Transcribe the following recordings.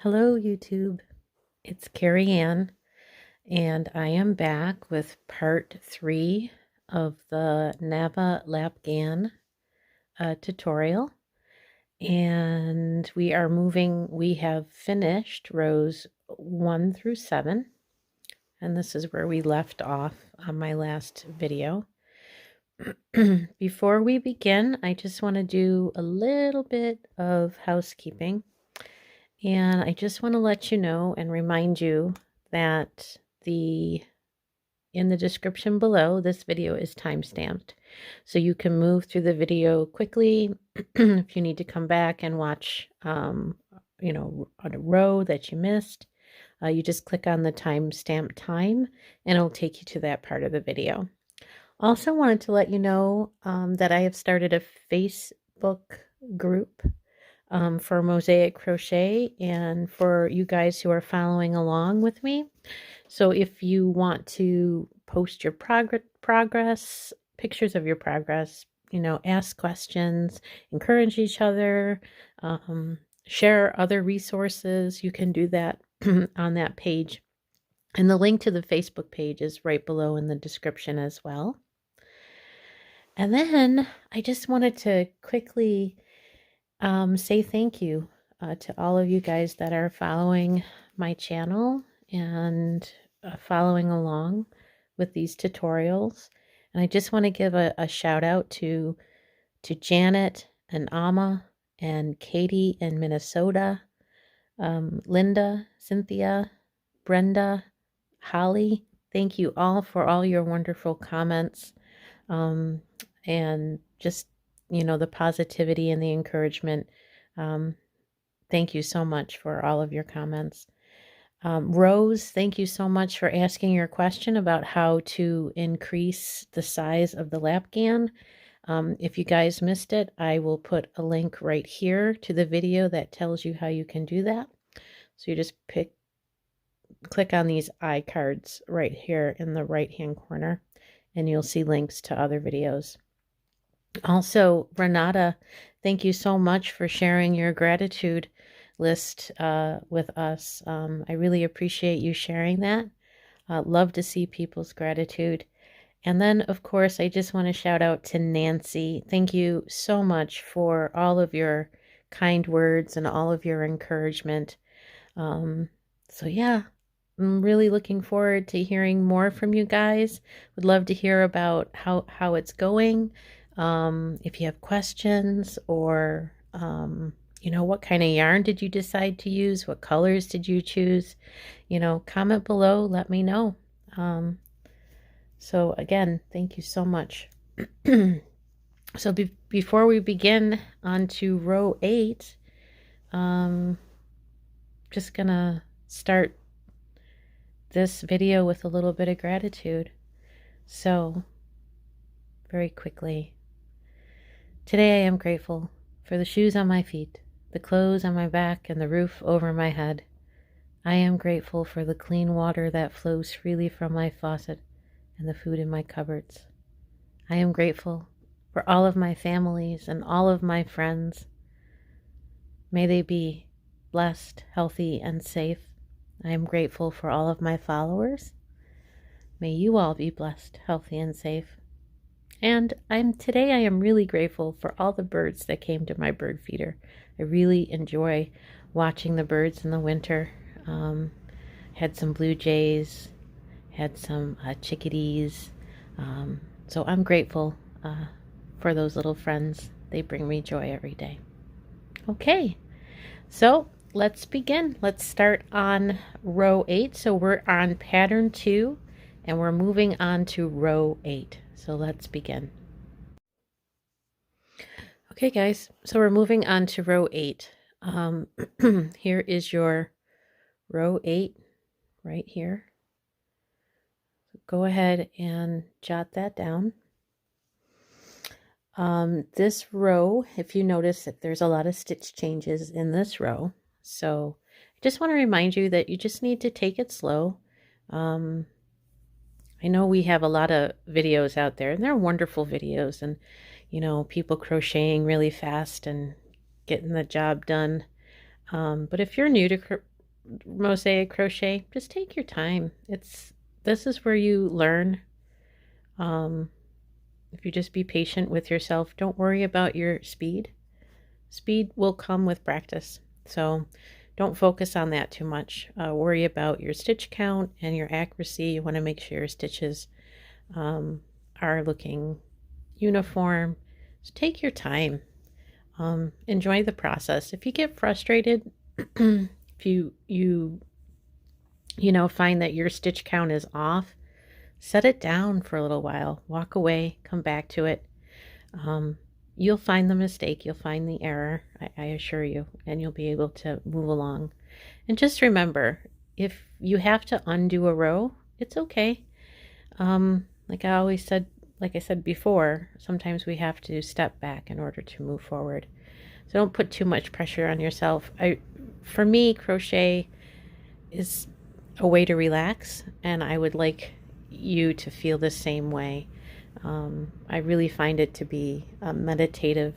Hello, YouTube. It's Carrie Ann, and I am back with part 3 of the Nava Lapghan tutorial. And we have finished rows 1 through 7, and this is where we left off on my last video. Before we begin, I just want to do a little bit of housekeeping. And I just want to let you know and remind you that in the description below, this video is time-stamped. So you can move through the video quickly if you need to come back and watch, on a row that you missed. You just click on the timestamp time and it'll take you to that part of the video. Also wanted to let you know that I have started a Facebook group for Mosaic Crochet and for you guys who are following along with me. So if you want to post your progress, pictures of your progress, ask questions, encourage each other, share other resources, you can do that on that page. And the link to the Facebook page is right below in the description as well. And then I just wanted to quickly say thank you to all of you guys that are following my channel and following along with these tutorials. And I just want to give a shout out to Janet and Amma and Katie in Minnesota, Linda, Cynthia, Brenda, Holly. Thank you all for all your wonderful comments and just the positivity and the encouragement. Thank you so much for all of your comments. Rose, thank you so much for asking your question about how to increase the size of the lapghan. If you guys missed it, I will put a link right here to the video that tells you how you can do that. So you just click on these iCards right here in the right hand corner and you'll see links to other videos. Also, Renata, thank you so much for sharing your gratitude list with us. I really appreciate you sharing that. Love to see people's gratitude. And then, of course, I just want to shout out to Nancy. Thank you so much for all of your kind words and all of your encouragement. So yeah, I'm really looking forward to hearing more from you guys. Would love to hear about how it's going. If you have questions or, what kind of yarn did you decide to use? What colors did you choose? Comment below, let me know. So again, thank you so much. So before we begin on to row 8, just gonna start this video with a little bit of gratitude. So very quickly, today I am grateful for the shoes on my feet, the clothes on my back, and the roof over my head. I am grateful for the clean water that flows freely from my faucet and the food in my cupboards. I am grateful for all of my families and all of my friends. May they be blessed, healthy, and safe. I am grateful for all of my followers. May you all be blessed, healthy, and safe. And today I am really grateful for all the birds that came to my bird feeder. I really enjoy watching the birds in the winter. Had some blue jays, had some chickadees. So I'm grateful for those little friends. They bring me joy every day. Okay, so let's begin. Let's start on row 8. So we're on pattern 2 and we're moving on to row 8. So let's begin. Okay guys, so we're moving on to row 8. Here is your row 8 right here. So go ahead and jot that down. This row, if you notice that there's a lot of stitch changes in this row. So I just want to remind you that you just need to take it slow. I know we have a lot of videos out there, and they're wonderful videos, and people crocheting really fast and getting the job done. But if you're new to Mosaic Crochet, just take your time. This is where you learn. If you just be patient with yourself, don't worry about your speed. Speed will come with practice. So don't focus on that too much. Worry about your stitch count and your accuracy. You want to make sure your stitches are looking uniform. So take your time. Enjoy the process. If you get frustrated, if you find that your stitch count is off, set it down for a little while. Walk away, come back to it. You'll find the mistake, you'll find the error, I assure you, and you'll be able to move along. And just remember, if you have to undo a row, it's okay. Like I said before, sometimes we have to step back in order to move forward. So don't put too much pressure on yourself. For me, crochet is a way to relax, and I would like you to feel the same way. I really find it to be a meditative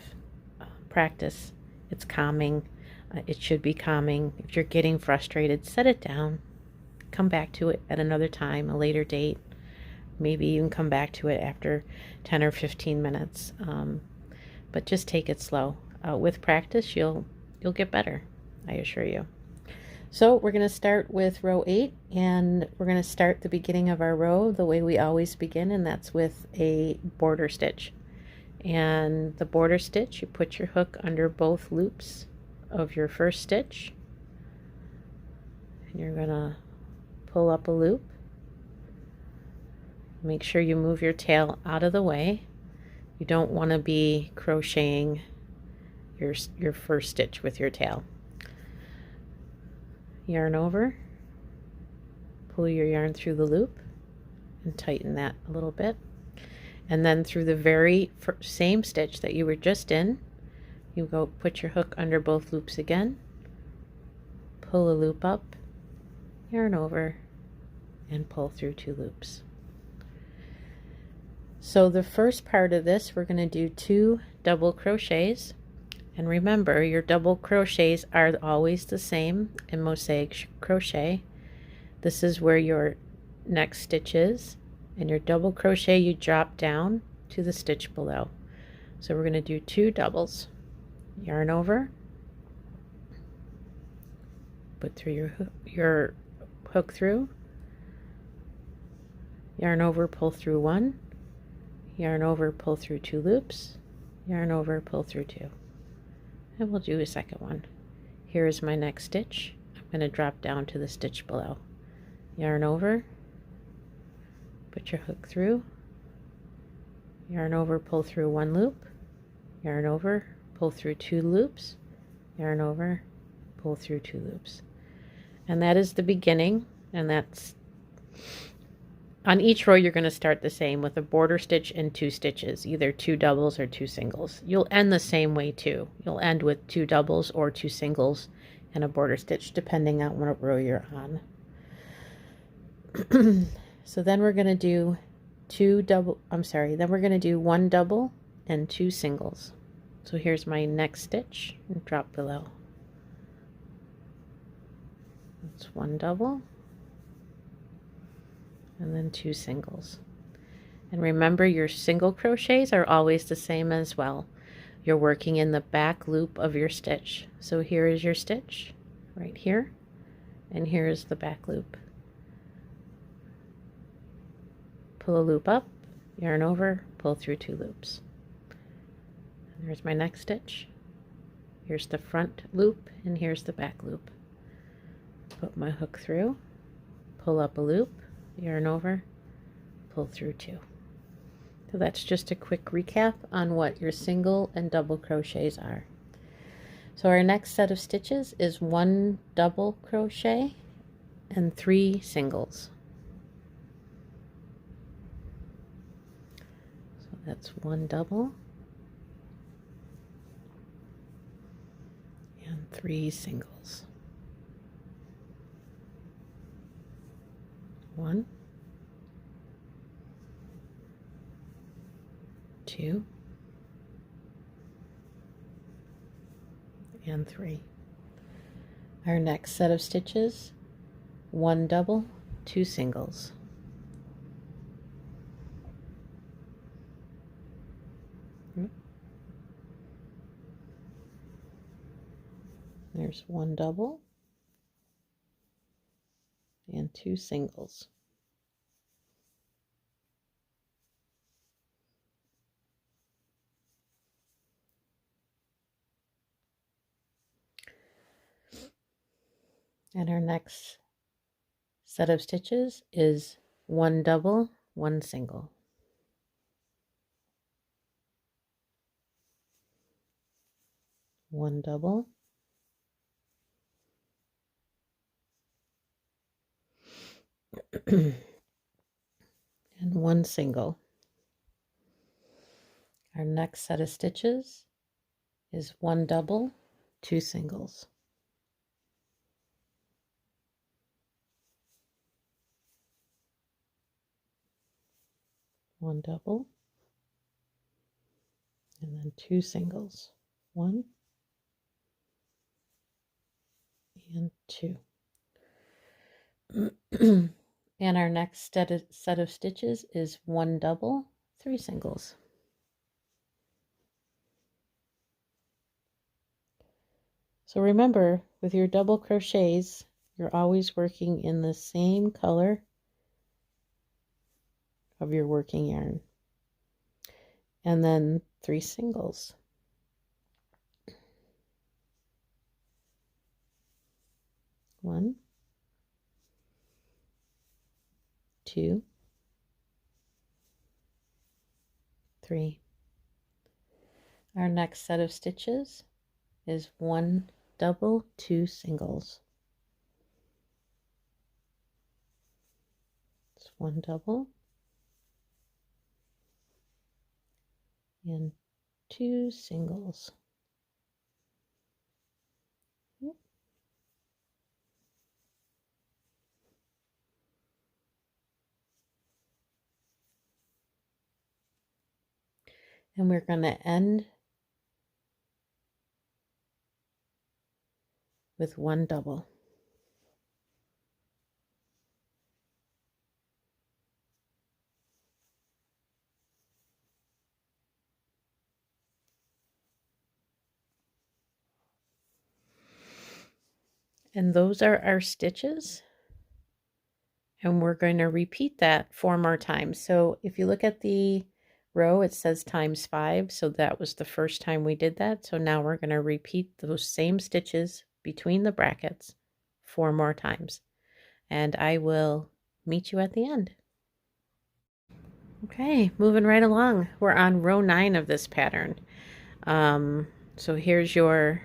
practice. It's calming. It should be calming. If you're getting frustrated, set it down. Come back to it at another time, a later date. Maybe even come back to it after 10 or 15 minutes. But just take it slow. With practice, you'll get better, I assure you. So we're going to start with row 8, and we're going to start the beginning of our row the way we always begin, and that's with a border stitch. And the border stitch, you put your hook under both loops of your first stitch, and you're going to pull up a loop. Make sure you move your tail out of the way. You don't want to be crocheting your first stitch with your tail. Yarn over, pull your yarn through the loop and tighten that a little bit, and then through the very same stitch that you were just in, you go put your hook under both loops again, pull a loop up, yarn over, and pull through 2 loops. So the first part of this, we're going to do 2 double crochets. And remember, your double crochets are always the same in Mosaic Crochet. This is where your next stitch is, and your double crochet you drop down to the stitch below. So we're going to do 2 doubles. Yarn over, put through your hook through, yarn over, pull through 1, yarn over, pull through 2 loops, yarn over, pull through 2. And we'll do a second one. Here is my next stitch. I'm going to drop down to the stitch below. Yarn over, put your hook through, yarn over, pull through 1 loop, yarn over, pull through 2 loops, yarn over, pull through 2 loops. And that is the beginning, and that's on each row. You're going to start the same with a border stitch and 2 stitches, either 2 doubles or 2 singles. You'll end the same way too. You'll end with 2 doubles or 2 singles and a border stitch, depending on what row you're on. So then we're going to do 1 double and 2 singles. So here's my next stitch, and drop below. That's 1 double and then 2 singles. And remember, your single crochets are always the same as well. You're working in the back loop of your stitch. So here is your stitch right here, and here is the back loop. Pull a loop up, yarn over, pull through 2 loops. And there's my next stitch. Here's the front loop, and here's the back loop. Put my hook through, pull up a loop, yarn over, pull through 2. So that's just a quick recap on what your single and double crochets are. So our next set of stitches is 1 double crochet and 3 singles. So that's 1 double and 3 singles. 1, 2, and 3. Our next set of stitches, 1 double, 2 singles. There's 1 double and 2 singles. And our next set of stitches is 1 double, 1 single. One double and 1 single. Our next set of stitches is 1 double, 2 singles. One double and then 2 singles. 1 and 2. And our next set of stitches is 1 double, 3 singles. So remember, with your double crochets, you're always working in the same color of your working yarn. And then 3 singles. 1, 2, 3. Our next set of stitches is 1 double, 2 singles. It's 1 double and 2 singles. And we're going to end with 1 double. And those are our stitches. And we're going to repeat that 4 more times. So if you look at the row, it says times 5. So that was the first time we did that. So now we're going to repeat those same stitches between the brackets 4 more times. And I will meet you at the end. Okay, moving right along. We're on row 9 of this pattern. So here's your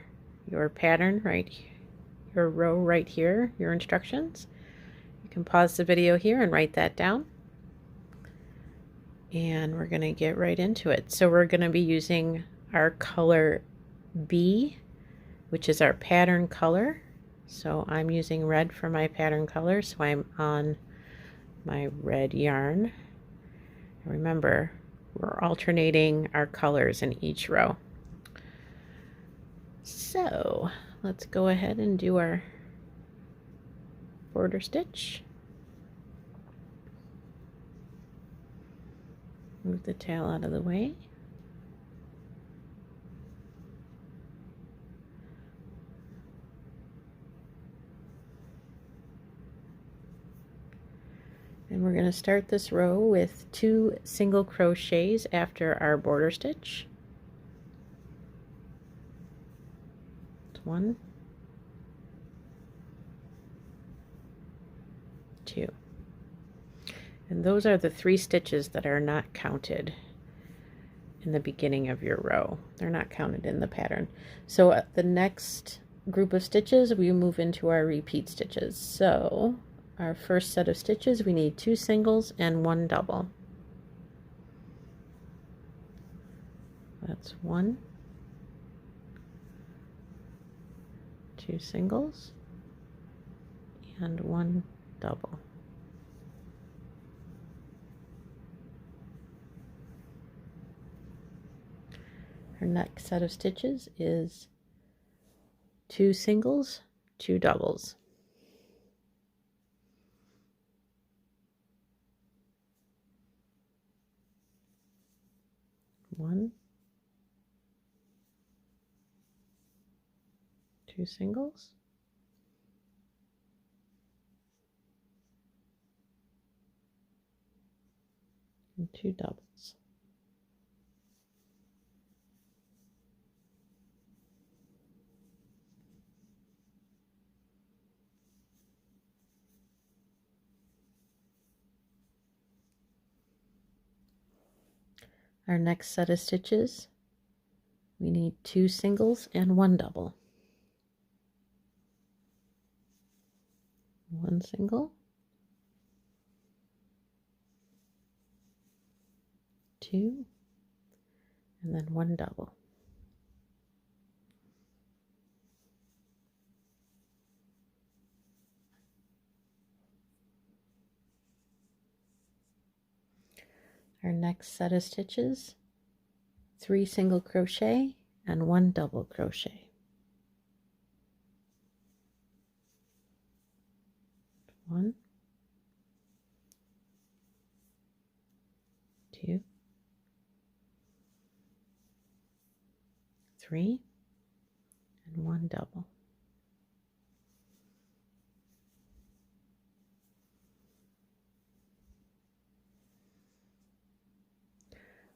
pattern right here, your row right here, your instructions. You can pause the video here and write that down. And we're going to get right into it. So we're going to be using our color B, which is our pattern color. So I'm using red for my pattern color, so I'm on my red yarn. Remember, we're alternating our colors in each row. So let's go ahead and do our border stitch. Move the tail out of the way. And we're going to start this row with 2 single crochets after our border stitch. 1, 2. And those are the 3 stitches that are not counted in the beginning of your row. They're not counted in the pattern. So the next group of stitches, we move into our repeat stitches. So our first set of stitches, we need 2 singles and 1 double. That's 1, 2 singles and 1 double. Our next set of stitches is 2 singles, 2 doubles. One, 2 singles, and 2 doubles. Our next set of stitches, we need 2 singles and 1 double. 1 single, 2, and then 1 double. Our next set of stitches, 3 single crochet and 1 double crochet. 1, 2, 3, and 1 double.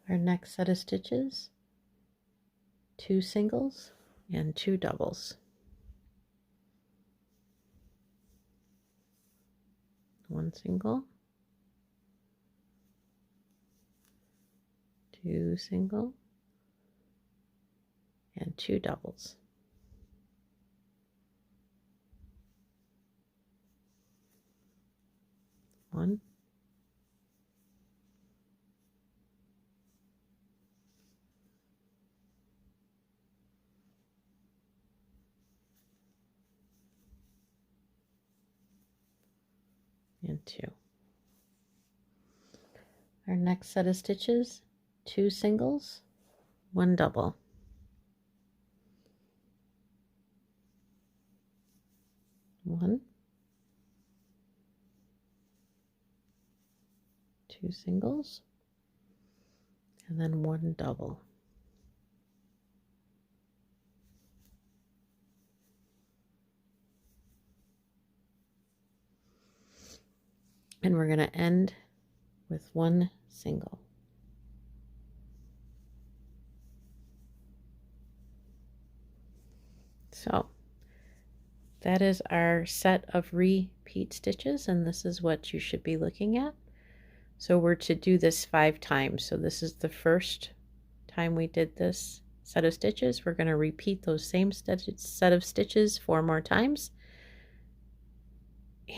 Our next set of stitches, 2 singles and 2 doubles. 1 single, 2 single, and 2 doubles. 1, 2. Our next set of stitches, 2 singles, 1 double. 1, 2 singles, and then 1 double. And we're going to end with 1 single. So that is our set of repeat stitches, and this is what you should be looking at. So we're to do this 5 times. So this is the first time we did this set of stitches. We're going to repeat those same set of stitches 4 more times.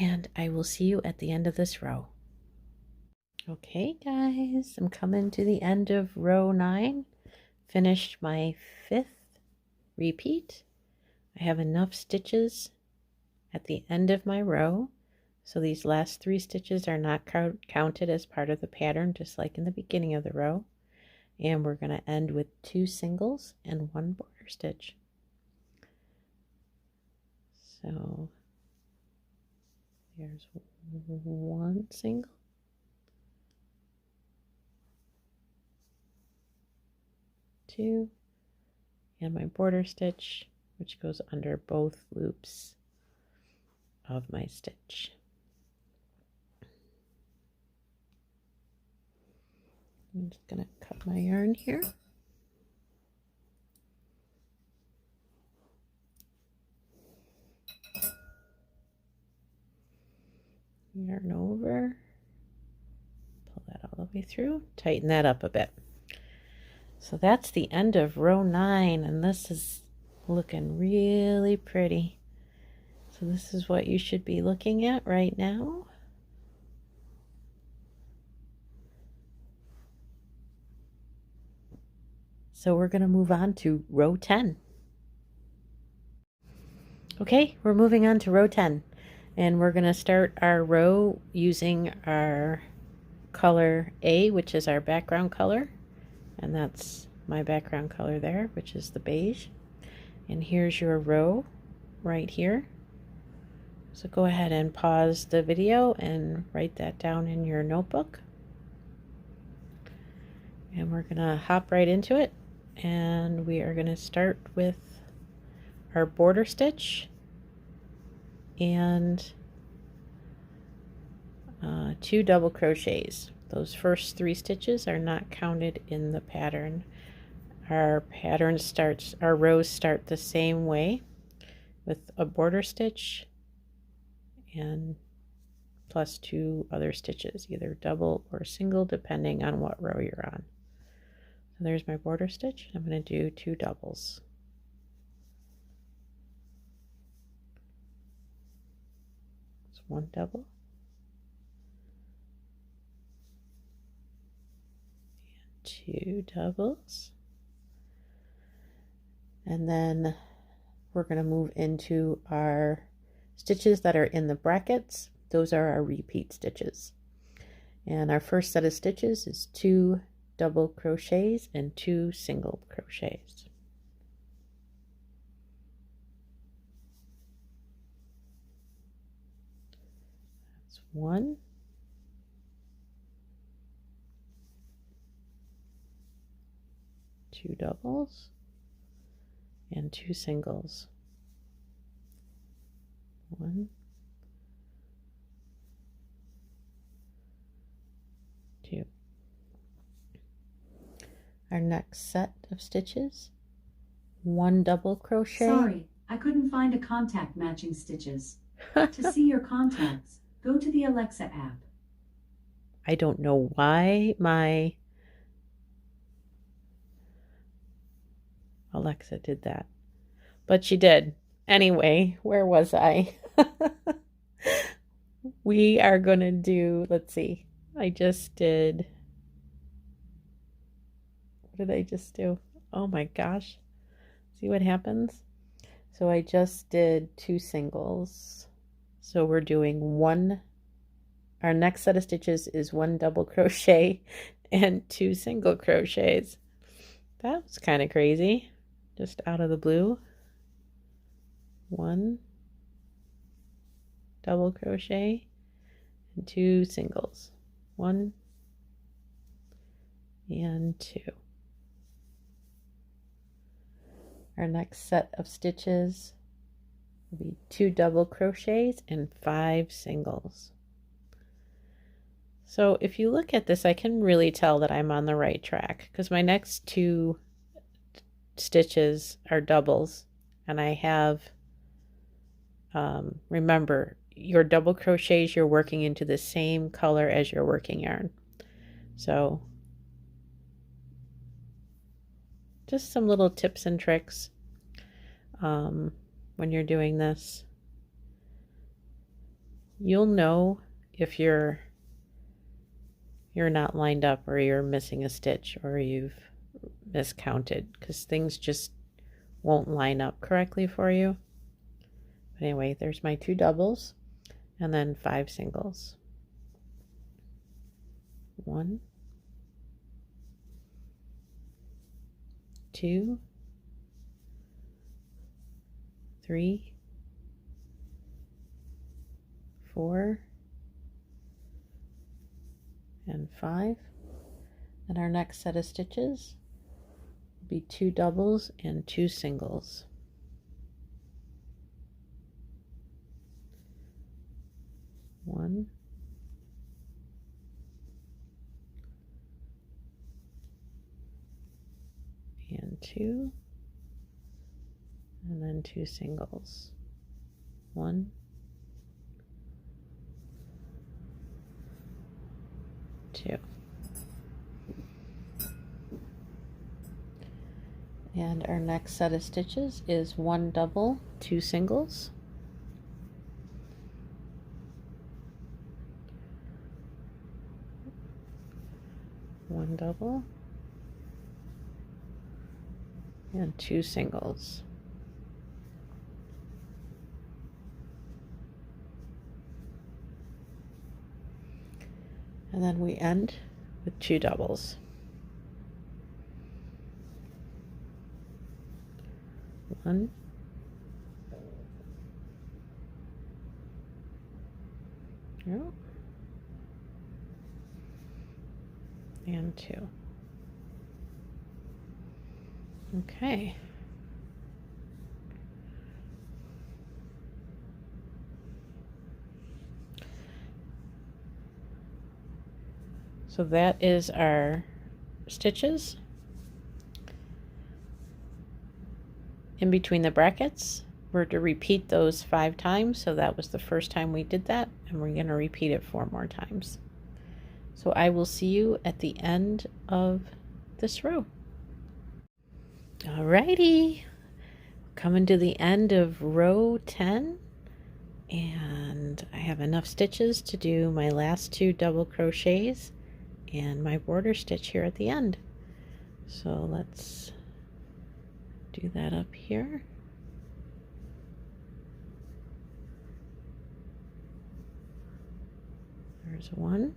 And I will see you at the end of this row. Okay guys, I'm coming to the end of row 9. Finished my 5th repeat. I have enough stitches at the end of my row, so these last 3 stitches are not counted as part of the pattern, just like in the beginning of the row. And we're going to end with 2 singles and 1 border stitch. So there's 1 single, 2, and my border stitch, which goes under both loops of my stitch. I'm just going to cut my yarn here. Yarn over, pull that all the way through, tighten that up a bit. So that's the end of row 9, and this is looking really pretty. So this is what you should be looking at right now. So we're going to move on to row 10. Okay, we're moving on to row 10. And we're going to start our row using our color A, which is our background color. And that's my background color there, which is the beige. And here's your row right here. So go ahead and pause the video and write that down in your notebook. And we're going to hop right into it. And we are going to start with our border stitch and 2 double crochets. Those first 3 stitches are not counted in the pattern. Our rows start the same way with a border stitch and plus 2 other stitches, either double or single depending on what row you're on. So there's my border stitch. I'm going to do 2 doubles. It's 1 double and 2 doubles, and then we're going to move into our stitches that are in the brackets. Those are our repeat stitches, and our first set of stitches is 2 double crochets and 2 single crochets. That's 1, 2 doubles and 2 singles. 1, 2. Our next set of stitches, 1 double crochet. Sorry, I couldn't find a contact matching stitches. To see your contacts, go to the Alexa app. I don't know why my Alexa did that, but she did. Anyway, where was I? We are going to do, let's see, I just did, what did I just do? Oh my gosh. See what happens? So I just did 2 singles. So we're doing 1, our next set of stitches is 1 double crochet and 2 single crochets. That was kind of crazy, just out of the blue. 1 double crochet and 2 singles. 1 and 2. Our next set of stitches will be 2 double crochets and 5 singles. So if you look at this, I can really tell that I'm on the right track because my next 2 stitches are doubles, and I have, remember, your double crochets, you're working into the same color as your working yarn. So just some little tips and tricks when you're doing this. You'll know if you're not lined up or you're missing a stitch or you've miscounted, because things just won't line up correctly for you. But anyway, there's my 2 doubles and then 5 singles. 1, 2, 3, 4, and 5. And our next set of stitches will be 2 doubles and 2 singles. 1, and 2, and then 2 singles. 1, 2. And our next set of stitches is 1 double, 2 singles. 1 double and 2 singles. And then we end with 2 doubles. 1, 2 and 2. Okay. So that is our stitches in between the brackets. We're to repeat those 5 times, so that was the first time we did that, and we're going to repeat it 4 more times. So I will see you at the end of this row. Alrighty, coming to the end of row 10, and I have enough stitches to do my last 2 double crochets and my border stitch here at the end. So let's do that up here. There's 1.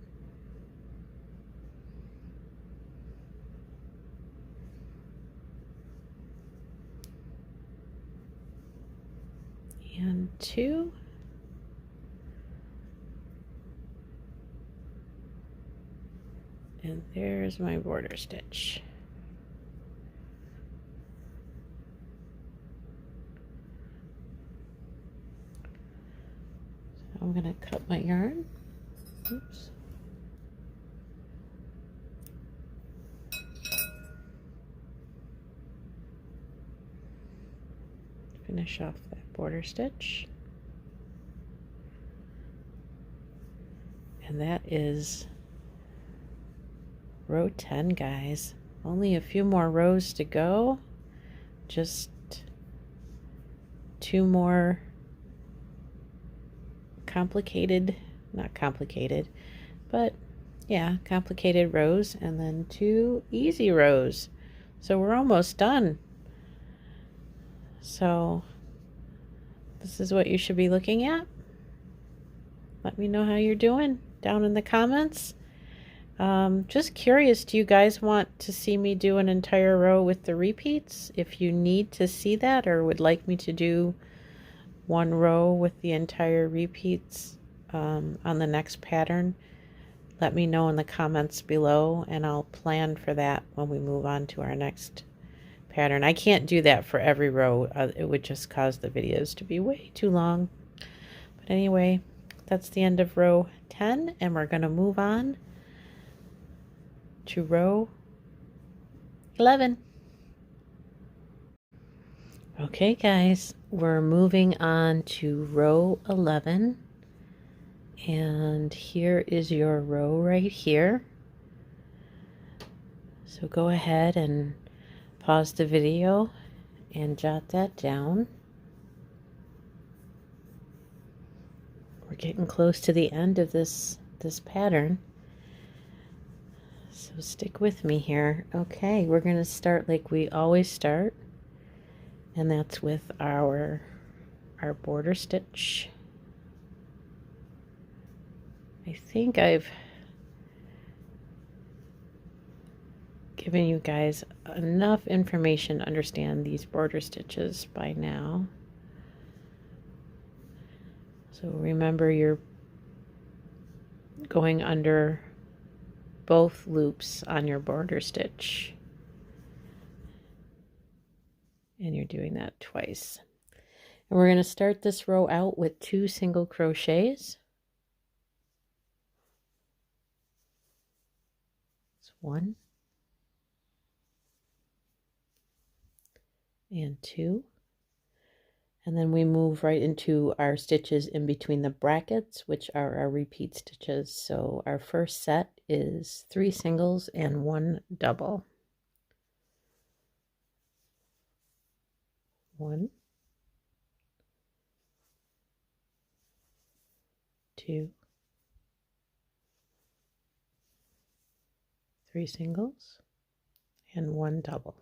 And 2. And there's my border stitch. So I'm going to cut my yarn. Oops. Finish off that border stitch. And that is row 10, guys. Only a few more rows to go. Just 2 more complicated, not complicated, but yeah, complicated rows, and then 2 easy rows. So we're almost done. So this is what you should be looking at. Let me know how you're doing down in the comments. Just curious, do you guys want to see me do an entire row with the repeats? If you need to see that or would like me to do 1 row with the entire repeats on the next pattern, let me know in the comments below, and I'll plan for that when we move on to our next pattern. I can't do that for every row. It would just cause the videos to be way too long. But anyway, that's the end of row 10, and we're going to move on to row 11. Okay, guys, we're moving on to row 11, and here is your row right here. So go ahead and pause the video and jot that down. We're getting close to the end of this pattern, so stick with me here. Okay, we're going to start like we always start, and that's with our border stitch. I think I've given you guys enough information to understand these border stitches by now. So remember, you're going under both loops on your border stitch, and you're doing that twice. And we're going to start this row out with 2 single crochets. It's 1 and 2, and then we move right into our stitches in between the brackets, which are our repeat stitches. So our first set is 3 singles and 1 double. 1, 2, 3 singles and 1 double.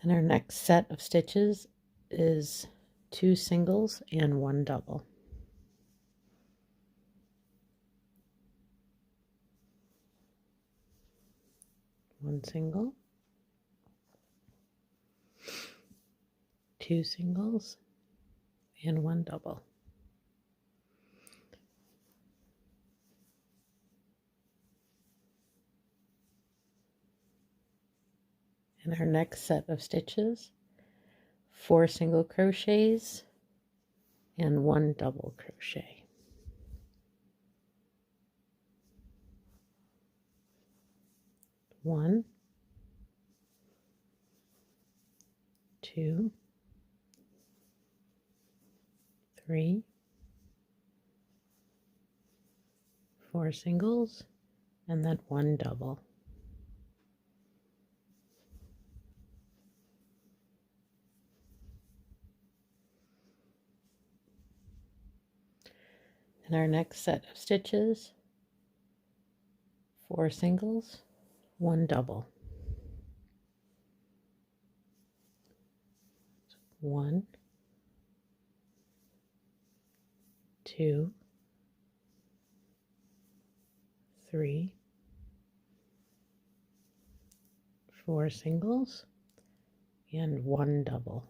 And our next set of stitches is 2 singles and 1 double. 1 single, 2 singles and 1 double. In our next set of stitches, 4 single crochets and 1 double crochet. 1, 2, 3, 4 singles, and then 1 double. In our next set of stitches, 4 singles, 1 double. 1, 2, 3, 4 singles, and 1 double.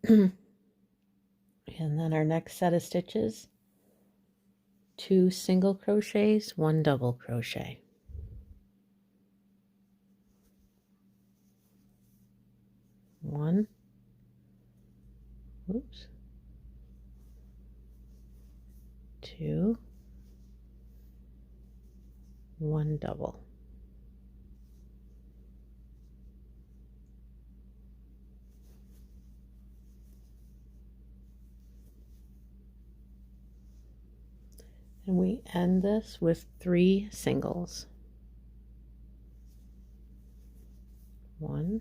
And then our next set of stitches, 2 single crochets, 1 double crochet. 1, oops, 2, 1 double. And we end this with 3 singles. 1,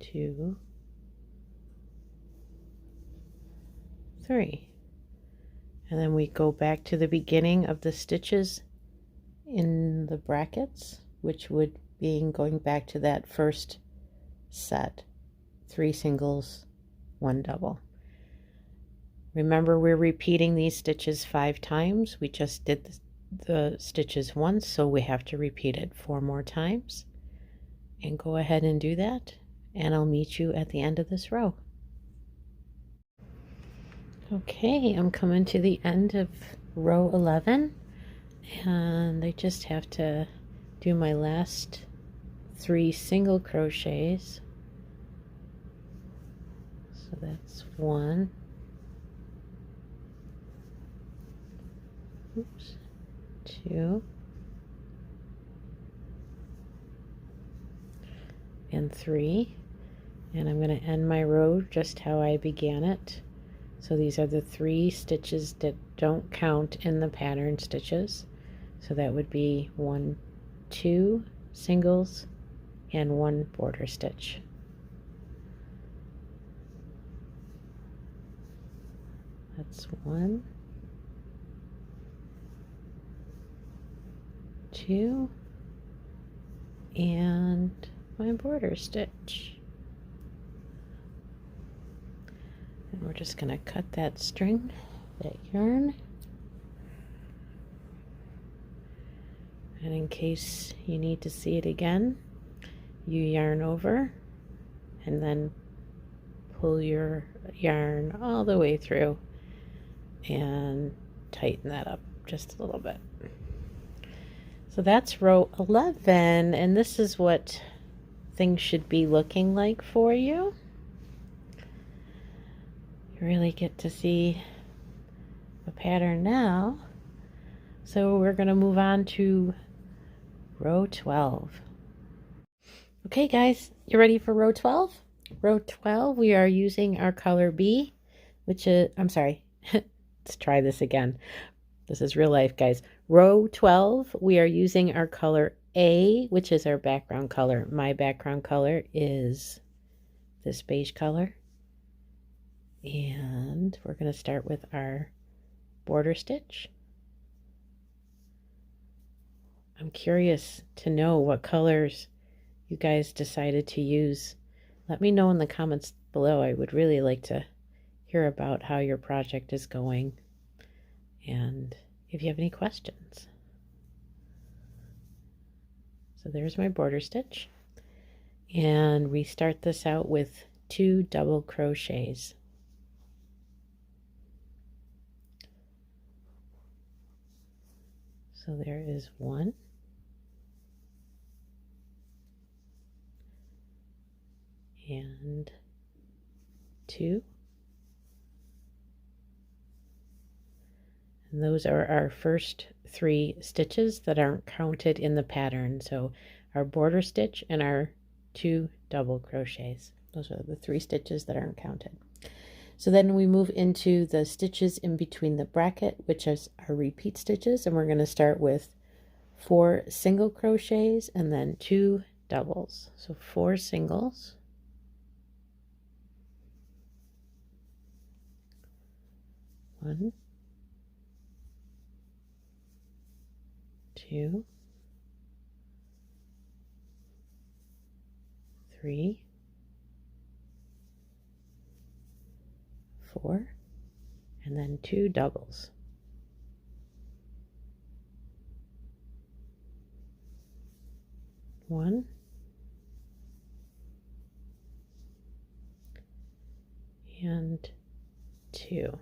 2, 3. And then we go back to the beginning of the stitches in the brackets, which would be going back to that first set, 3 singles, 1 double. Remember, we're repeating these stitches 5 times. We just did the stitches once, so we have to repeat it 4 more times. And go ahead and do that, and I'll meet you at the end of this row. Okay, I'm coming to the end of row 11, and I just have to do my last 3 single crochets. So that's 1, oops, 2, and 3, and I'm going to end my row just how I began it. So these are the 3 stitches that don't count in the pattern stitches. So that would be 1, 2 singles and 1 border stitch. That's 1, 2, and my border stitch. And we're just going to cut that string, that yarn. And in case you need to see it again, you yarn over and then pull your yarn all the way through and tighten that up just a little bit. So that's row 11, and this is what things should be looking like for you. You really get to see the pattern now. So we're going to move on to row 12. Okay guys, you ready for row 12? Row 12, we are using our color B, which is, I'm sorry, let's try this again. This is real life, guys. Row 12, we are using our color A, which is our background color. My background color is this beige color. And we're going to start with our border stitch. I'm curious to know what colors you guys decided to use. Let me know in the comments below. I would really like to hear about how your project is going and if you have any questions. So there's my border stitch, and we start this out with 2 double crochets. So there is 1, and 2, and those are our first 3 stitches that aren't counted in the pattern. So our border stitch and our 2 double crochets, those are the 3 stitches that aren't counted. So then we move into the stitches in between the bracket, which is our repeat stitches, and we're going to start with 4 single crochets and then 2 doubles. So 4 singles, 1, 2, 3, 4, and then 2 doubles. 1, and 2.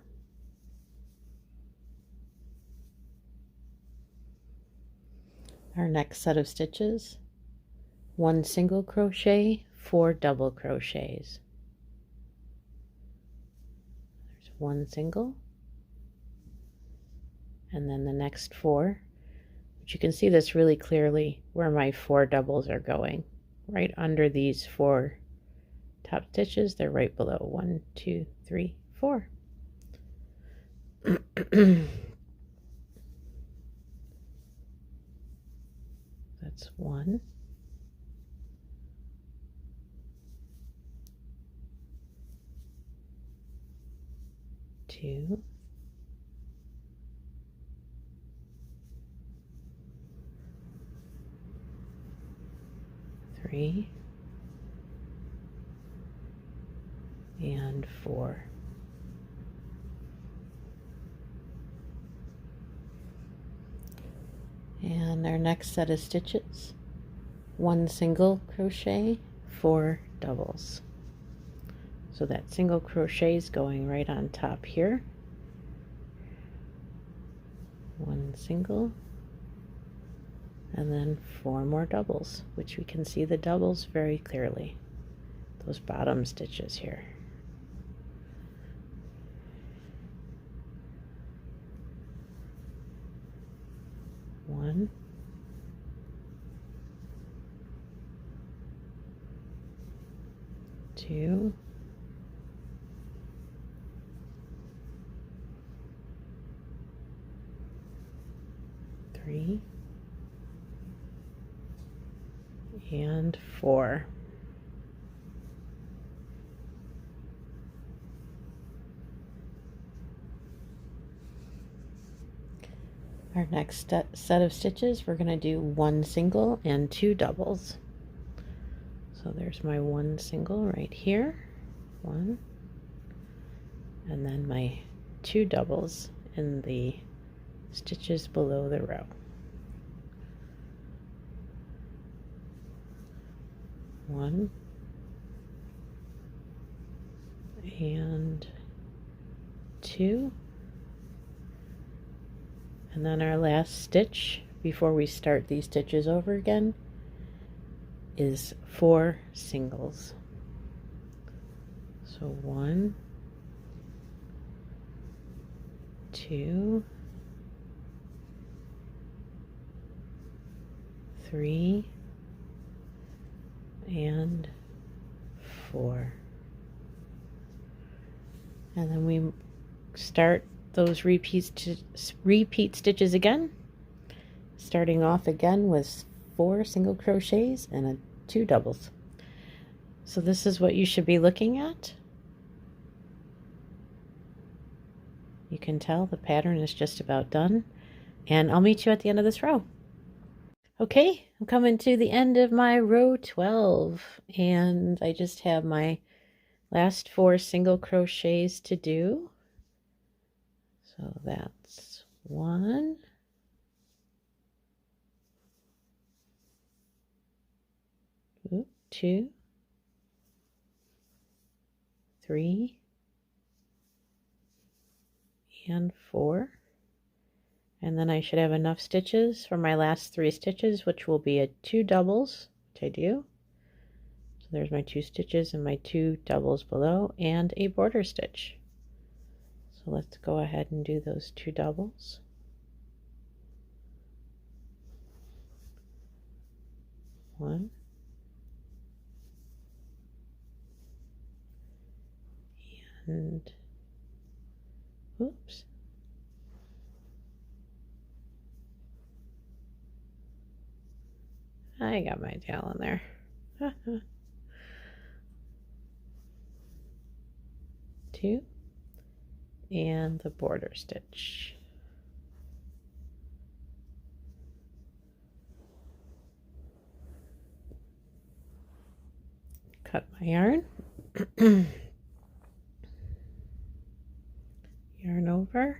Our next set of stitches, 1 single crochet, 4 double crochets. There's 1 single, and then the next 4, but you can see this really clearly where my 4 doubles are going. Right under these 4 top stitches, they're right below 1, 2, 3, 4. That's 1, 2, 3, and 4. And our next set of stitches, 1 single crochet, 4 doubles. So that single crochet is going right on top here. 1 single, and then 4 more doubles, which we can see the doubles very clearly, those bottom stitches here. One, 2, 3, and 4. Our next set of stitches, we're going to do 1 single and 2 doubles. So there's my 1 single right here, 1, and then my 2 doubles in the stitches below the row. 1 and 2, and then our last stitch before we start these stitches over again is 4 singles. So 1, 2, 3, and 4. And then we start those repeat stitches again, starting off again with 4 single crochets and 2 doubles. So this is what you should be looking at. You can tell the pattern is just about done, and I'll meet you at the end of this row. Okay, I'm coming to the end of my row 12, and I just have my Last 4 single crochets to do. So that's 1, 2, 3, and 4. And then I should have enough stitches for my last 3 stitches, which will be 2 doubles, which I do. So there's my 2 stitches and my 2 doubles below, and a border stitch. So let's go ahead and do those 2 doubles. One, and oops. I got my tail in there. 2, and the border stitch. Cut my yarn. Yarn over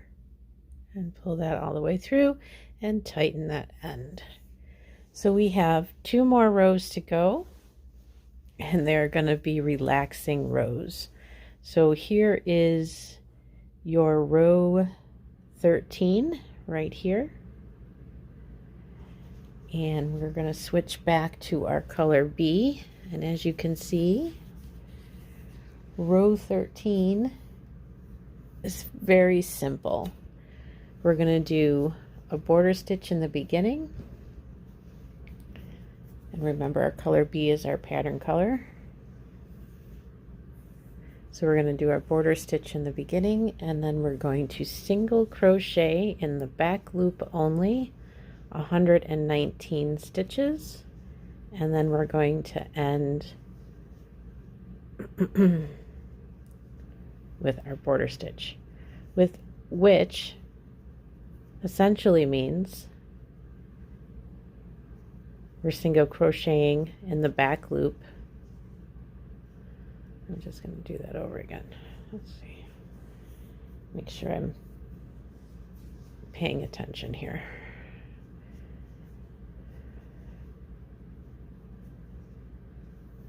and pull that all the way through and tighten that end. So we have 2 more rows to go, and they're going to be relaxing rows. So here is your row 13 right here, and we're going to switch back to our color B. And as you can see, row 13 is very simple. We're going to do a border stitch in the beginning, and remember our color B is our pattern color. So we're going to do our border stitch in the beginning, and then we're going to single crochet in the back loop only 119 stitches, and then we're going to end with our border stitch, with which essentially means we're single crocheting in the back loop. I'm just going to do that over again. Let's see. Make sure I'm paying attention here.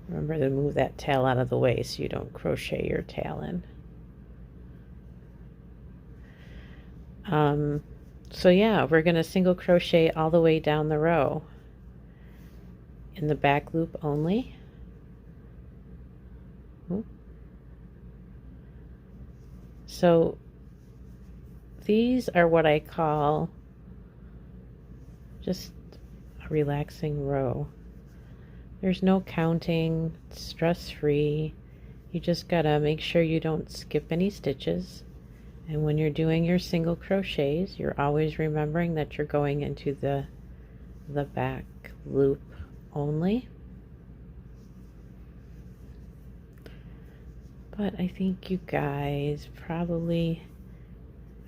Remember to move that tail out of the way so you don't crochet your tail in. So yeah, we're going to single crochet all the way down the row in the back loop only. So these are what I call just a relaxing row. There's no counting, it's stress-free. You just gotta make sure you don't skip any stitches. And when you're doing your single crochets, you're always remembering that you're going into the back loop only. But I think you guys probably,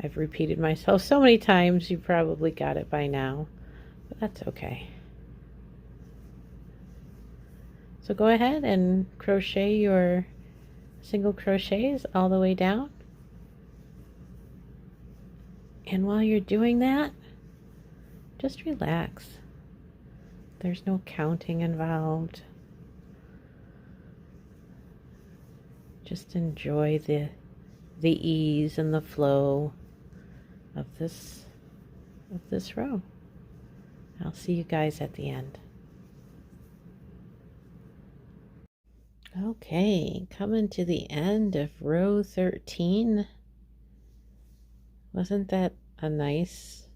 I've repeated myself so many times, you probably got it by now, but that's okay. So go ahead and crochet your single crochets all the way down. And while you're doing that, just relax. There's no counting involved. Just enjoy the ease and the flow of this row. I'll see you guys at the end. Okay, coming to the end of row 13. Wasn't that a nice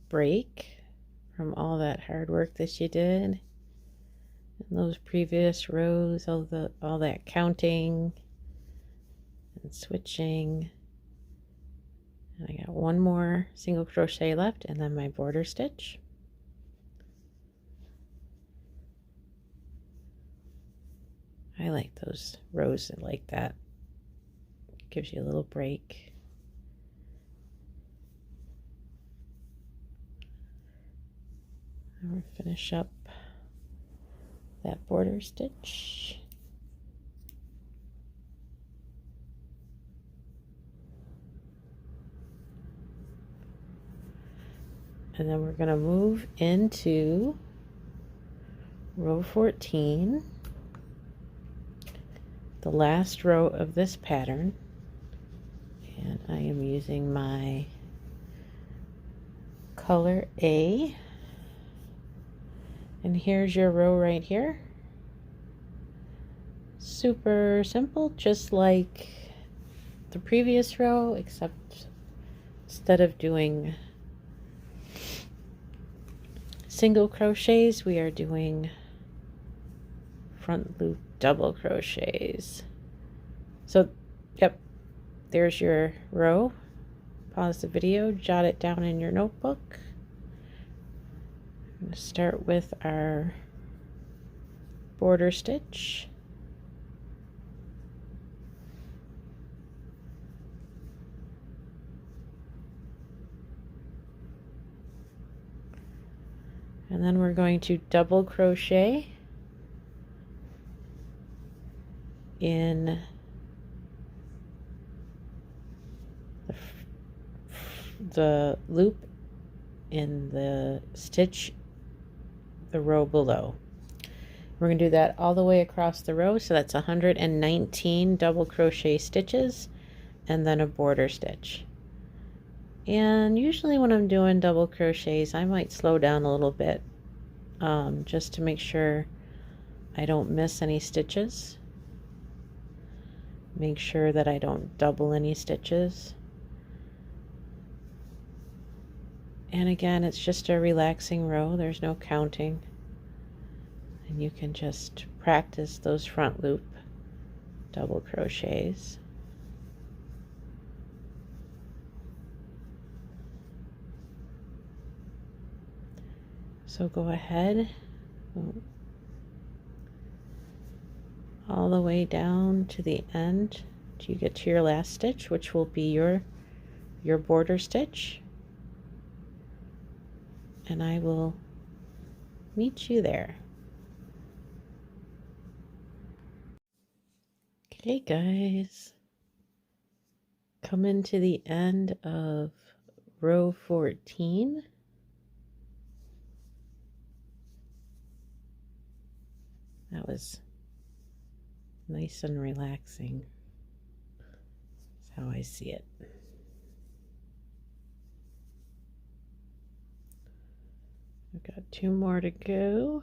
break from all that hard work that you did in those previous rows, all that counting and switching? And I got one more single crochet left, and then my border stitch. I like those rows like that. Gives you a little break. And we'll finish up that border stitch. And then we're going to move into row 14, the last row of this pattern. And I am using my color A. And here's your row right here. Super simple, just like the previous row, except instead of doing single crochets, we are doing front loop double crochets. So, yep, there's your row. Pause the video, jot it down in your notebook. I'm going to start with our border stitch. And then we're going to double crochet in the loop in the stitch, the row below. We're going to do that all the way across the row, so that's 119 double crochet stitches and then a border stitch. And usually when I'm doing double crochets, I might slow down a little bit just to make sure I don't miss any stitches. Make sure that I don't double any stitches. And again, it's just a relaxing row. There's no counting. And you can just practice those front loop double crochets. So go ahead all the way down to the end till you get to your last stitch, which will be your border stitch. And I will meet you there. Okay, guys. Coming to the end of row 14. That was nice and relaxing. That's how I see it. I've got 2 more to go.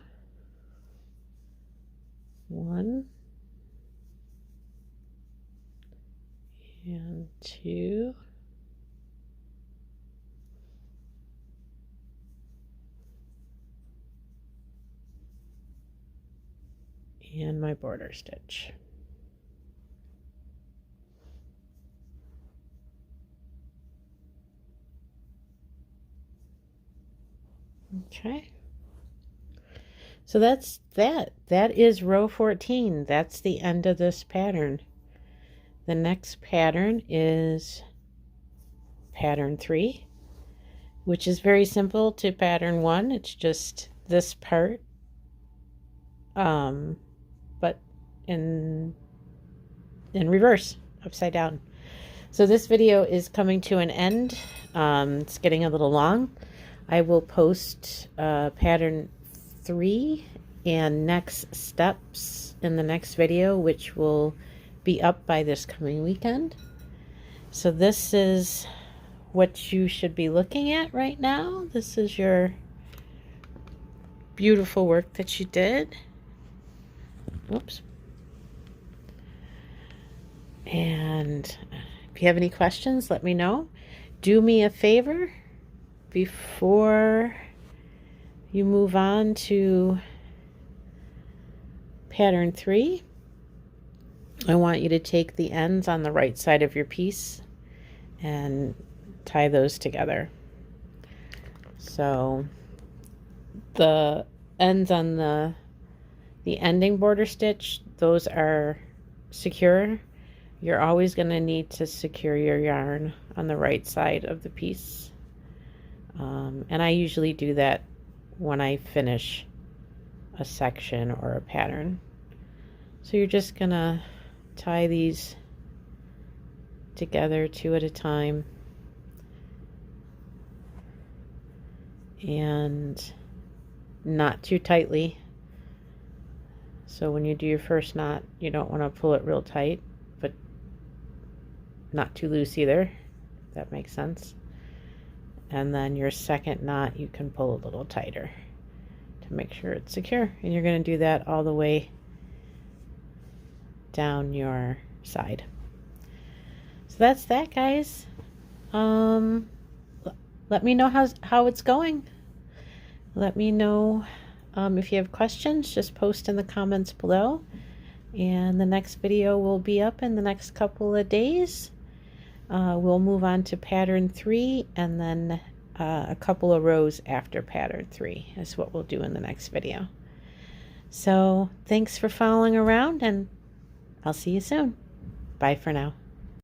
1 and 2. And my border stitch. Okay. So that's that. That is row 14. That's the end of this pattern. The next pattern is pattern 3, which is very simple to pattern 1. It's just this part, but in reverse, upside down. So this video is coming to an end. It's getting a little long. I will post pattern 3 and next steps in the next video, which will be up by this coming weekend. So this is what you should be looking at right now. This is your beautiful work that you did. Whoops. And if you have any questions, let me know. Do me a favor before you move on to pattern 3. I want you to take the ends on the right side of your piece and tie those together. So the ends on the ending border stitch, those are secure. You're always going to need to secure your yarn on the right side of the piece. And I usually do that when I finish a section or a pattern. So you're just going to tie these together 2 at a time. and not too tightly. So when you do your first knot, you don't want to pull it real tight, but not too loose either, if that makes sense. And then your second knot, you can pull a little tighter to make sure it's secure. And you're going to do that all the way down your side. So that's that, guys. Let me know how it's going. Let me know if you have questions, just post in the comments below. And the next video will be up in the next couple of days. We'll move on to pattern 3, and then a couple of rows after pattern 3 is what we'll do in the next video. So thanks for following around, and I'll see you soon. Bye for now.